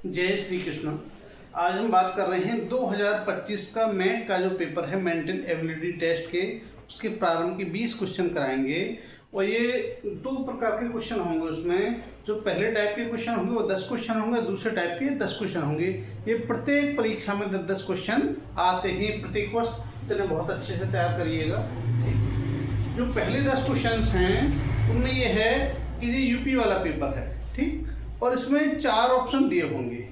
जय श्री कृष्ण। आज हम बात कर रहे हैं 2025 का मेट का जो पेपर है मेंटल एबिलिटी टेस्ट के, उसके प्रारंभ के 20 क्वेश्चन कराएंगे। और ये दो प्रकार के क्वेश्चन होंगे। उसमें जो पहले टाइप के क्वेश्चन होंगे वो 10 क्वेश्चन होंगे, दूसरे टाइप के 10 क्वेश्चन होंगे। ये प्रत्येक परीक्षा में 10-10 क्वेश्चन आते हैं प्रत्येक वर्ष, तो इन्हें बहुत अच्छे से तैयार करिएगा। जो पहले 10 क्वेश्चन हैं उनमें ये है कि ये यूपी वाला पेपर है, ठीक, और इसमें 4 ऑप्शन दिए होंगे।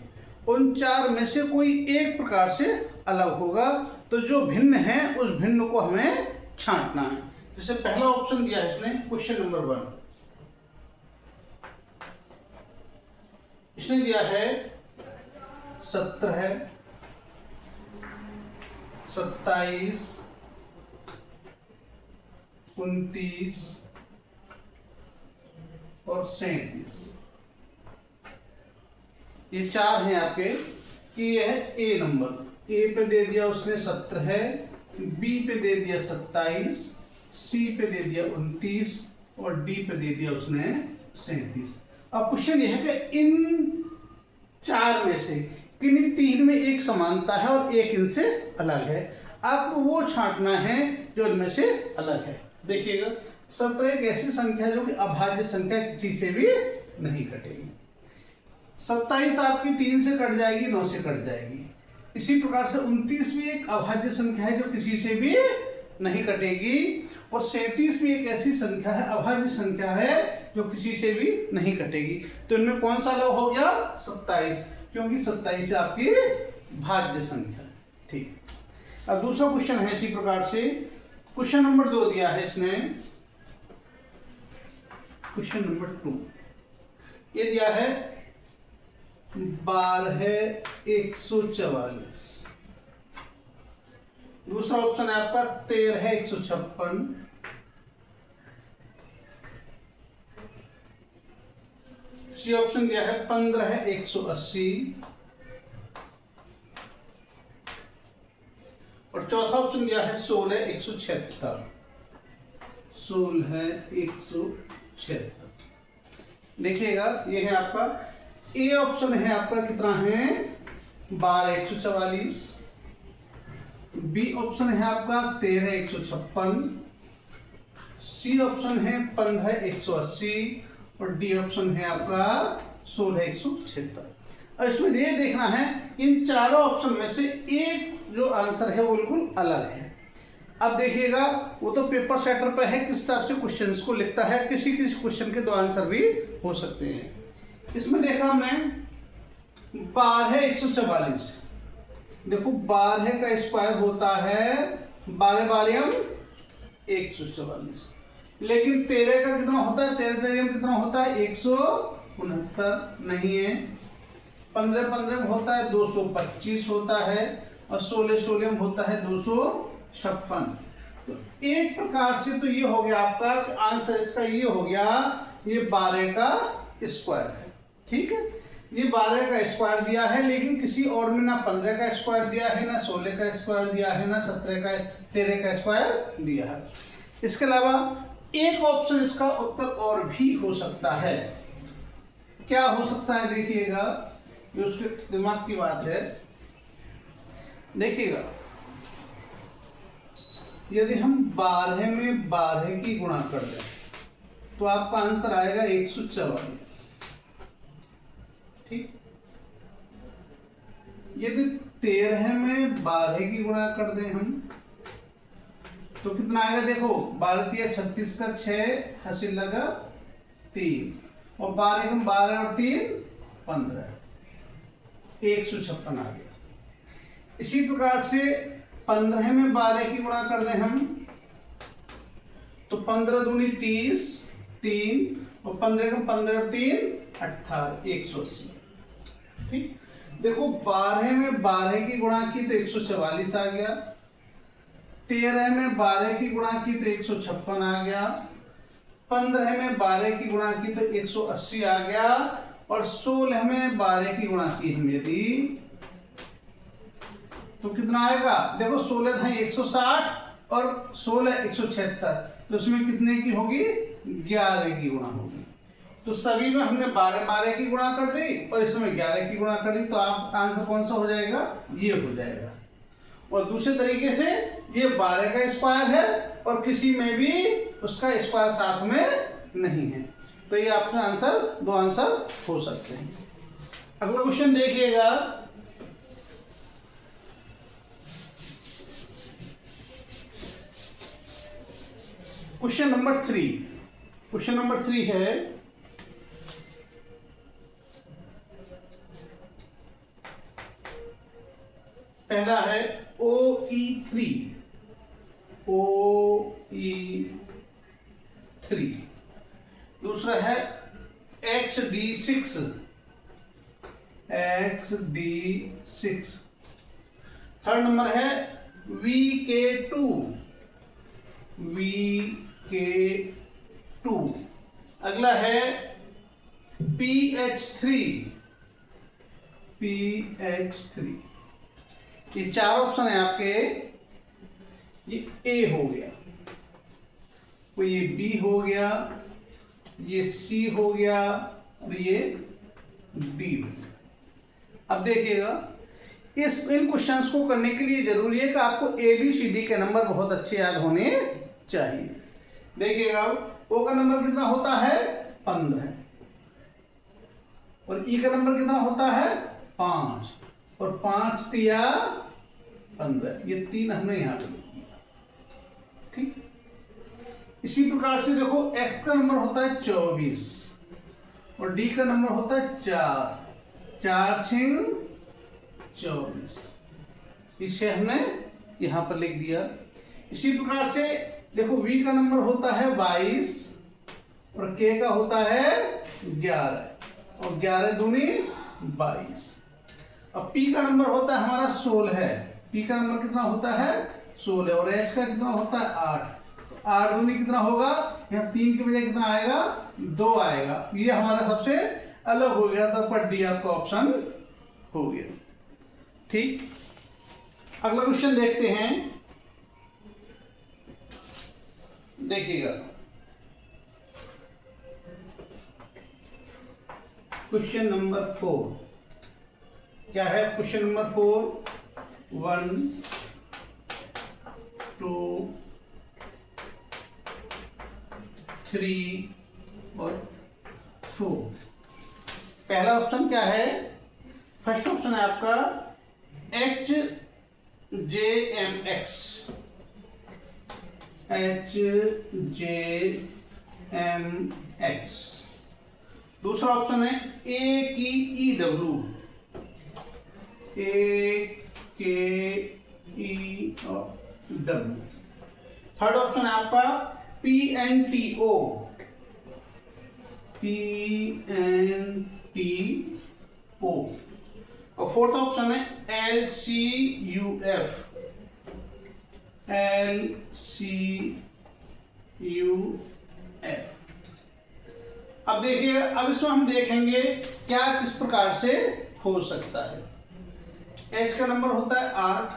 उन 4 में से कोई एक प्रकार से अलग होगा, तो जो भिन्न है उस भिन्न को हमें छांटना है। जैसे पहला ऑप्शन दिया है इसने, क्वेश्चन नंबर 1, इसने दिया है 17, 27, 29 और 37। ये 4 हैं आपके कि यह है ए नंबर। ए पे दे दिया उसने 17, बी पे दे दिया 27, सी पे दे दिया 29 और डी पे दे दिया उसने 37। अब क्वेश्चन यह है कि इन 4 में से किन्हीं 3 में एक समानता है और एक इनसे अलग है। आपको वो छांटना है जो इनमें से अलग है। देखिएगा, 17 एक ऐसी संख्या है जो कि अभाज्य संख्या, किसी से भी नहीं कटेगी। 27 आपकी 3 से कट जाएगी, 9 से कट जाएगी। इसी प्रकार से 29 भी एक अभाज्य संख्या है जो किसी से भी नहीं कटेगी, और 37 भी एक ऐसी संख्या है, अभाज्य संख्या है, जो किसी से भी नहीं कटेगी। तो इनमें कौन सा अलग हो गया? 27, क्योंकि 27 आपकी भाज्य संख्या है। ठीक। अब दूसरा क्वेश्चन है इसी प्रकार से, क्वेश्चन नंबर 2 दिया है इसने, क्वेश्चन नंबर 2 ये दिया है 12 144। दूसरा ऑप्शन है आपका 13 156। सी ऑप्शन दिया है 15 180 और चौथा ऑप्शन दिया है 16 176। 16 176। देखिएगा, ये है आपका ए ऑप्शन है आपका, कितना है? 12 144। बी ऑप्शन है आपका 13 156। सी ऑप्शन है 15 180 और डी ऑप्शन है आपका 16 176। अब इसमें ये देखना है इन चारों ऑप्शन में से एक जो आंसर है वो बिल्कुल अलग है। अब देखिएगा, वो तो पेपर सेटर पे है किस हिसाब से क्वेश्चंस को लिखता है। किसी किसी क्वेश्चन के 2 आंसर भी हो सकते हैं। इसमें देखा हमने 12 144। देखो, 12 का स्क्वायर होता है 12 12 144, लेकिन 13 का कितना होता है? 13 13 कितना होता है? 169 नहीं है। 15 15 होता है 225 होता है, और 16 16 होता है 256। तो एक प्रकार से तो ये हो गया आपका आंसर, इसका ये हो गया, ये 12 का स्क्वायर है। ठीक है, ये 12 का स्क्वायर दिया है, लेकिन किसी और में ना 15 का स्क्वायर दिया है, ना 16 का स्क्वायर दिया है, ना 13 का स्क्वायर दिया है। इसके अलावा एक ऑप्शन इसका उत्तर और भी हो सकता है। क्या हो सकता है? देखिएगा, ये उसके दिमाग की बात है। देखिएगा, यदि हम 12 में 12 की गुणा कर दें तो आपका आंसर आएगा 144। ठीक। यदि 13 में 12 की गुणा कर दें हम तो कितना आएगा? देखो, 12 36 का 6 हासिल लगा 3, और 12 में 12 और 3 15, 156 आ गया। इसी प्रकार से 15 में 12 की गुणा कर दें हम तो 15 दूनी 30, 3 और 15 में 15 और 3 18, 180। ठीक। देखो, 12 में 12 की गुणा की तो 144 आ गया, 13 में 12 की गुणा की तो 156 आ गया, 15 में 12 की गुणा की तो 180 आ गया, और 16 में 12 की गुणा की हम यदि तो कितना आएगा? देखो, 16 है 160 और 16 176, तो उसमें कितने की होगी? 11 की गुणा होगी। तो सभी में हमने 12 की गुणा कर दी और इसमें 11 की गुणा कर दी, तो आप आंसर कौन सा हो जाएगा, ये हो जाएगा। और दूसरे तरीके से ये 12 का स्क्वायर है और किसी में भी उसका स्क्वायर साथ में नहीं है, तो ये आपका आंसर, दो आंसर हो सकते हैं। अगला क्वेश्चन देखिएगा, क्वेश्चन नंबर 3। क्वेश्चन नंबर 3 है, पहला है OE3, OE3। दूसरा है XD6, XD6। थर्ड नंबर है VK2, VK2। अगला है PH3, PH3। ये चार ऑप्शन है आपके, ये A हो गया, तो ये B हो गया, ये C हो गया और ये D हो गया। अब देखिएगा, इन क्वेश्चंस को करने के लिए जरूरी है कि आपको ABCD के नंबर बहुत अच्छे याद होने चाहिए। देखिएगा, O का नंबर कितना होता है, 15, और E का नंबर कितना होता है, 5, और 5 तिया 15, ये 3 हमने यहां पे लिख दिया। ठीक, इसी प्रकार से देखो, X का नंबर होता है 24 और D का नंबर होता है 4, 4 6 24, इसे हमने यहां पर लिख दिया। इसी प्रकार से देखो, V का नंबर होता है 22 और K का होता है 11, और 11 दूनी 22। अब P का नंबर होता है हमारा 16, P का नंबर कितना होता है, 16, और H का कितना होता है 8, तो 8 दूनी कितना होगा, यहाँ 3 की बजाय कितना आएगा, 2 आएगा। ये हमारा सबसे अलग हो गया, तो पर डी आपका ऑप्शन हो गया। ठीक, अगला क्वेश्चन देखते हैं, देखिएगा क्वेश्चन नंबर 4। क्या है क्वेश्चन नंबर 4? 1 2 3 और 4। पहला ऑप्शन क्या है, फर्स्ट ऑप्शन है आपका HJMX, HJMX। दूसरा ऑप्शन है AKEW, AKEW। थर्ड ऑप्शन है आपका PNTO, PNTO। और फोर्थ ऑप्शन है LCUF, LCUF। अब देखिए, अब इसमें हम देखेंगे क्या किस प्रकार से हो सकता है। H का नंबर होता है 8,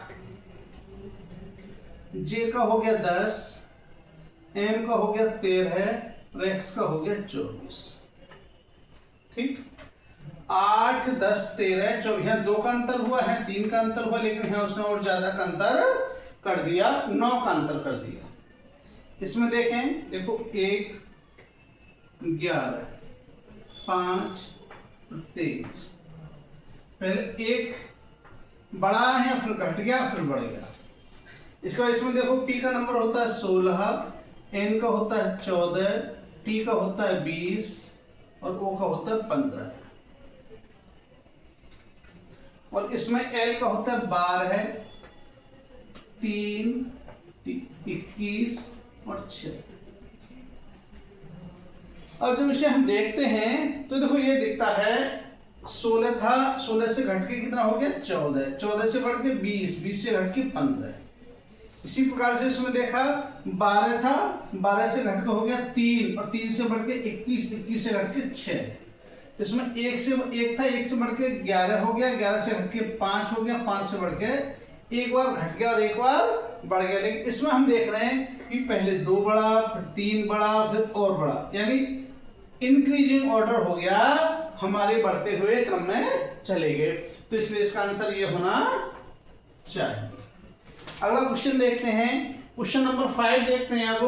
J का हो गया 10, M का हो गया 13 और X का हो गया 24। ठीक, 8 10 13 24, यहाँ 2 का अंतर हुआ है, 3 का अंतर हुआ, लेकिन यहाँ उसने और ज्यादा का अंतर कर दिया, 9 का अंतर कर दिया। इसमें देखें, देखो 1 11 5 23, पहले 1 बड़ा है फिर घट गया फिर बढ़ गया। इसका इसमें देखो, P का नंबर होता है 16, N का होता है 14, T का होता है 20 और O का होता है 15, और इसमें L का होता है 12, 3 21 और 6। अब जब इसे हम देखते हैं तो देखो ये दिखता है 16 था, 16 से घट के कितना हो गया 14, 14 से बढ़ के 20, 20 से घट के 15। इसी प्रकार से इसमें देखा 12 था, 12 से घट के हो गया 3 और 3 से बढ़ के 21, 21 से घट के 6। इसमें 1 से 1 था, 1 से बढ़ के 11 हो गया, 11 से घट के 5 हो गया, 5 से बढ़ के एक बार घट गया और एक बार बढ़ गया। लेकिन इसमें हम देख रहे हैं कि पहले 2 बढ़ा, फिर 3 बढ़ा, फिर और बढ़ा, यानी इंक्रीजिंग ऑर्डर हो गया, हमारे बढ़ते हुए क्रम में चले गए, तो इसलिए इसका आंसर ये होना चाहिए। अगला क्वेश्चन देखते हैं, क्वेश्चन नंबर 5 देखते हैं अब।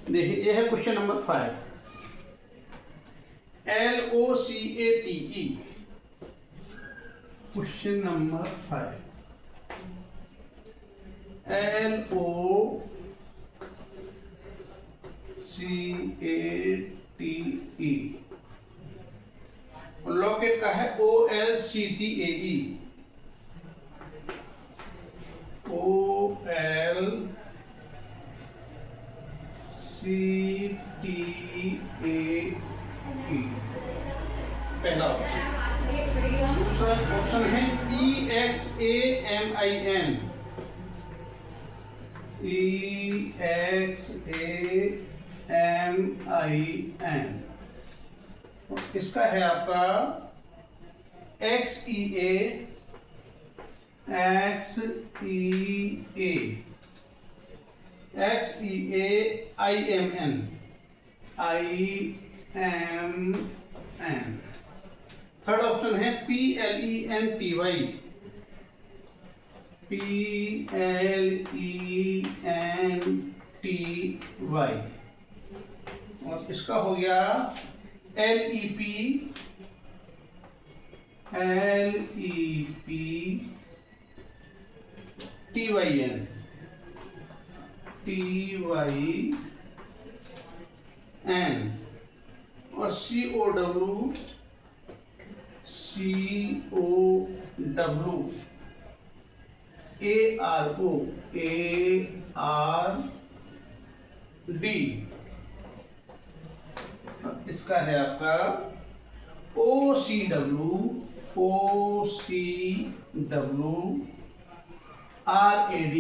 देखिए ये है question number 5, LOCATE, question number 5, LOCATE, locket का है OLCTAE, OLCTAE, पहला ऑप्शन। दूसरा ऑप्शन है EXAMIN, EXAMIN, इसका है आपका XEA, IMN, थर्ड ऑप्शन है PLENTY, और इसका हो गया LEP, TYN, और COW, ARD, इसका है आपका OCW, RAD।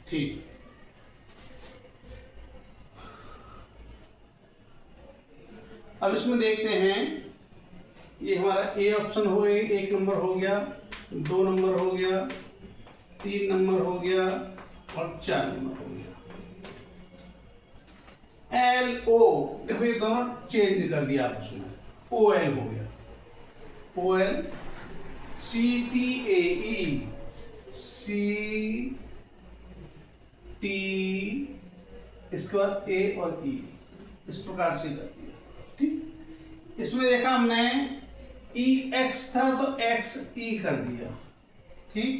ठीक, अब इसमें देखते हैं, ये हमारा ए ऑप्शन हो गया, 1 नंबर हो गया, 2 नंबर हो गया, 3 नंबर हो गया और 4 नंबर हो गया। LO, देखो ये दोनों चेंज कर दिया आप उसमें, OL हो गया, OL, CTAE, CT, इसके बाद A और E, इस प्रकार से कर दिया। ठीक, इसमें देखा हमने EX था तो XE कर दिया। ठीक,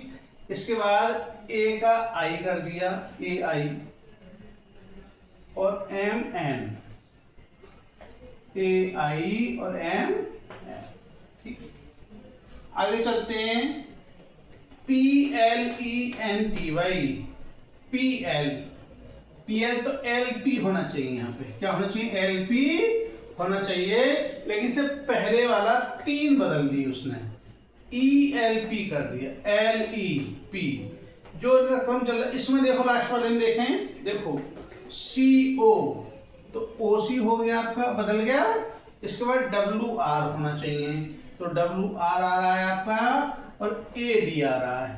इसके बाद A का I कर दिया, AI, और MN, AI और MN। ठीक, आगे चलते हैं, PLENTY, PL तो LP होना चाहिए, यहाँ पे क्या होना चाहिए, LP होना चाहिए, लेकिन से पहले वाला 3 बदल दी उसने, ELP कर दिया, LEP, जो इनका क्रम चल रहा है। इसमें देखो लास्ट वाले में देखें, देखो CO तो OC हो गया आपका, बदल गया, इसके बाद WR होना चाहिए, तो WR आ रहा है आपका, और AD आ रहा है,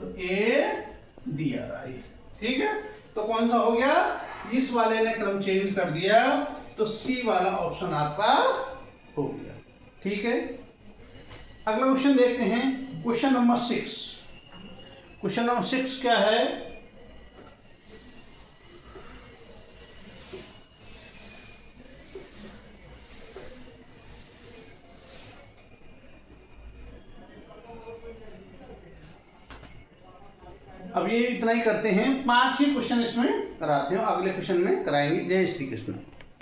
तो AD आ रहा है। ठीक है, तो कौन सा हो गया, इस वाले ने क्रम चेंज कर दिया, तो C वाला ऑप्शन आपका हो गया। ठीक है, अगला क्वेश्चन देखते हैं, क्वेश्चन नंबर 6। क्वेश्चन नंबर 6 क्या है, अब ये इतना ही करते हैं, 5 ही क्वेश्चन इसमें कराते हैं, अगले क्वेश्चन में कराएंगे। जय श्री कृष्ण।